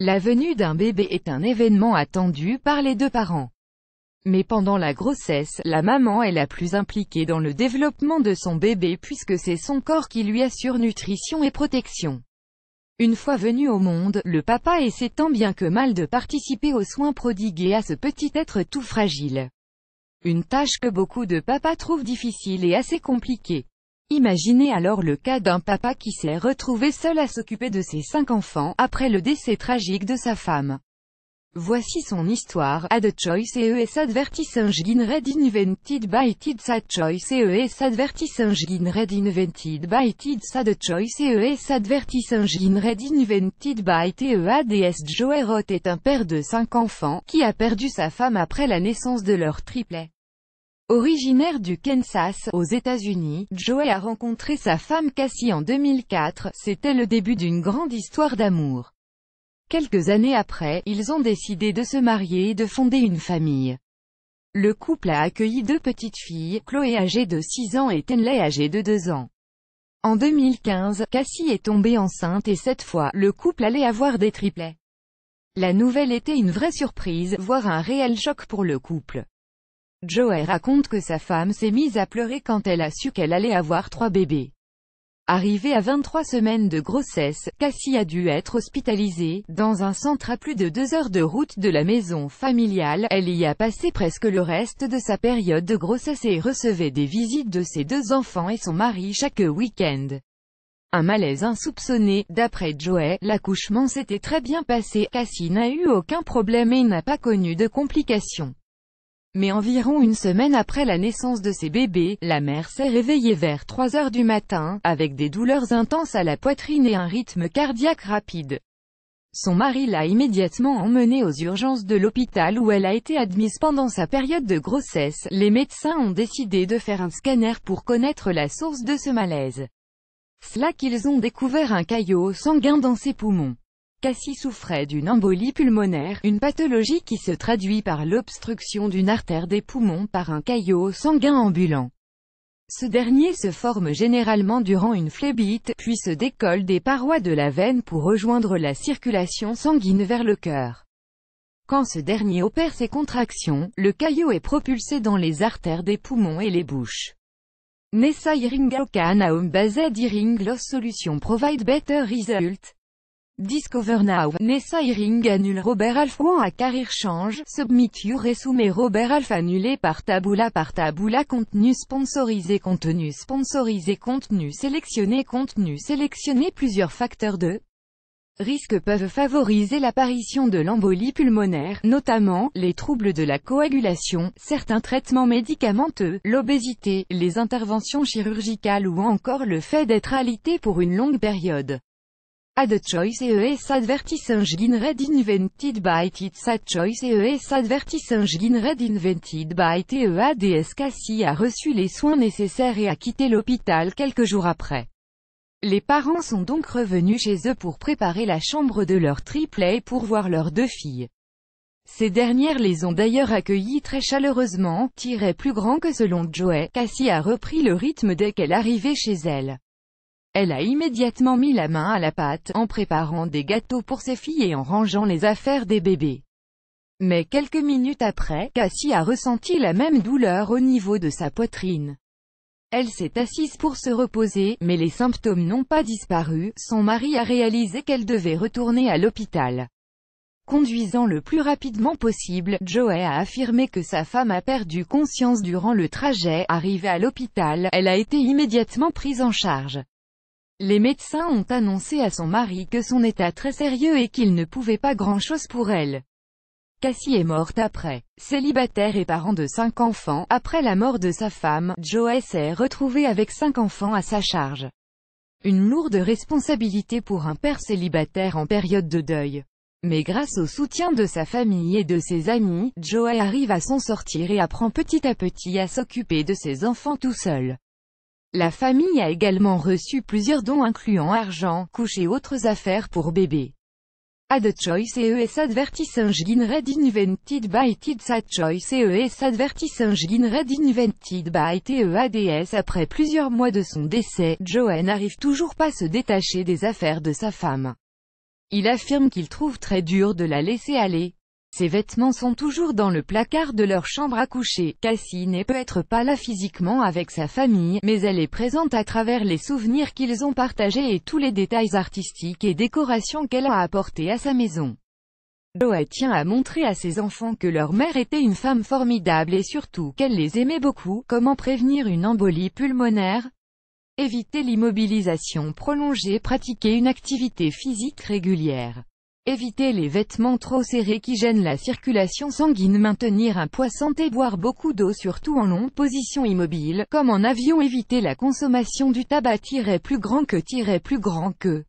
La venue d'un bébé est un événement attendu par les deux parents. Mais pendant la grossesse, la maman est la plus impliquée dans le développement de son bébé puisque c'est son corps qui lui assure nutrition et protection. Une fois venu au monde, le papa essaie tant bien que mal de participer aux soins prodigués à ce petit être tout fragile. Une tâche que beaucoup de papas trouvent difficile et assez compliquée. Imaginez alors le cas d'un papa qui s'est retrouvé seul à s'occuper de ses 5 enfants, après le décès tragique de sa femme. Voici son histoire. A the choice is advertising red invented by kids. A choice is advertising red invented by kids. A the choice is advertising red invented by TEADS. Joey Roth est un père de 5 enfants, qui a perdu sa femme après la naissance de leur triplet. Originaire du Kansas, aux États-Unis, Joey a rencontré sa femme Cassie en 2004, c'était le début d'une grande histoire d'amour. Quelques années après, ils ont décidé de se marier et de fonder une famille. Le couple a accueilli 2 petites filles, Chloé âgée de 6 ans et Tenley âgée de 2 ans. En 2015, Cassie est tombée enceinte et cette fois, le couple allait avoir des triplets. La nouvelle était une vraie surprise, voire un réel choc pour le couple. Joey raconte que sa femme s'est mise à pleurer quand elle a su qu'elle allait avoir 3 bébés. Arrivée à 23 semaines de grossesse, Cassie a dû être hospitalisée, dans un centre à plus de 2 heures de route de la maison familiale. Elle y a passé presque le reste de sa période de grossesse et recevait des visites de ses 2 enfants et son mari chaque week-end. Un malaise insoupçonné, d'après Joey, l'accouchement s'était très bien passé, Cassie n'a eu aucun problème et n'a pas connu de complications. Mais environ une semaine après la naissance de ses bébés, la mère s'est réveillée vers 3 heures du matin, avec des douleurs intenses à la poitrine et un rythme cardiaque rapide. Son mari l'a immédiatement emmenée aux urgences de l'hôpital où elle a été admise pendant sa période de grossesse. Les médecins ont décidé de faire un scanner pour connaître la source de ce malaise. C'est là qu'ils ont découvert un caillot sanguin dans ses poumons. Cassie souffrait d'une embolie pulmonaire, une pathologie qui se traduit par l'obstruction d'une artère des poumons par un caillot sanguin ambulant. Ce dernier se forme généralement durant une phlébite, puis se décolle des parois de la veine pour rejoindre la circulation sanguine vers le cœur. Quand ce dernier opère ses contractions, le caillot est propulsé dans les artères des poumons et les bouches. Nessa Hearing can home based hearing loss solution provide better result. Discover now. Nessa Hearing annule Robert Half à Career Change. Submit your resume Robert Half annulé par Taboola contenu sponsorisé contenu sélectionné plusieurs facteurs de risque peuvent favoriser l'apparition de l'embolie pulmonaire, notamment, les troubles de la coagulation, certains traitements médicamenteux, l'obésité, les interventions chirurgicales ou encore le fait d'être alité pour une longue période. A the choice is advertising red invented by kids. A choice is advertising red invented by TEADS. Cassie a reçu les soins nécessaires et a quitté l'hôpital quelques jours après. Les parents sont donc revenus chez eux pour préparer la chambre de leur triplet pour voir leurs 2 filles. Ces dernières les ont d'ailleurs accueillis très chaleureusement, plus grand que selon Joey. Cassie a repris le rythme dès qu'elle arrivait chez elle. Elle a immédiatement mis la main à la pâte, en préparant des gâteaux pour ses filles et en rangeant les affaires des bébés. Mais quelques minutes après, Cassie a ressenti la même douleur au niveau de sa poitrine. Elle s'est assise pour se reposer, mais les symptômes n'ont pas disparu. Son mari a réalisé qu'elle devait retourner à l'hôpital. Conduisant le plus rapidement possible, Joey a affirmé que sa femme a perdu conscience durant le trajet. Arrivée à l'hôpital, elle a été immédiatement prise en charge. Les médecins ont annoncé à son mari que son état très sérieux et qu'il ne pouvait pas grand-chose pour elle. Cassie est morte après. Célibataire et parent de 5 enfants, après la mort de sa femme, Joey s'est retrouvé avec 5 enfants à sa charge. Une lourde responsabilité pour un père célibataire en période de deuil. Mais grâce au soutien de sa famille et de ses amis, Joey arrive à s'en sortir et apprend petit à petit à s'occuper de ses enfants tout seul. La famille a également reçu plusieurs dons incluant argent, couches et autres affaires pour bébé. A the choice is advertising red invented by kids. A choice is advertising red invented by TEADS. Après plusieurs mois de son décès, Joey n'arrive toujours pas à se détacher des affaires de sa femme. Il affirme qu'il trouve très dur de la laisser aller. Ses vêtements sont toujours dans le placard de leur chambre à coucher. Cassie n'est peut-être pas là physiquement avec sa famille, mais elle est présente à travers les souvenirs qu'ils ont partagés et tous les détails artistiques et décorations qu'elle a apportés à sa maison. Joey tient à montrer à ses enfants que leur mère était une femme formidable et surtout qu'elle les aimait beaucoup. Comment prévenir une embolie pulmonaire? Éviter l'immobilisation prolongée, pratiquer une activité physique régulière. Éviter les vêtements trop serrés qui gênent la circulation sanguine, maintenir un poids santé, boire beaucoup d'eau surtout en longue position immobile, comme en avion, éviter la consommation du tabac plus grand que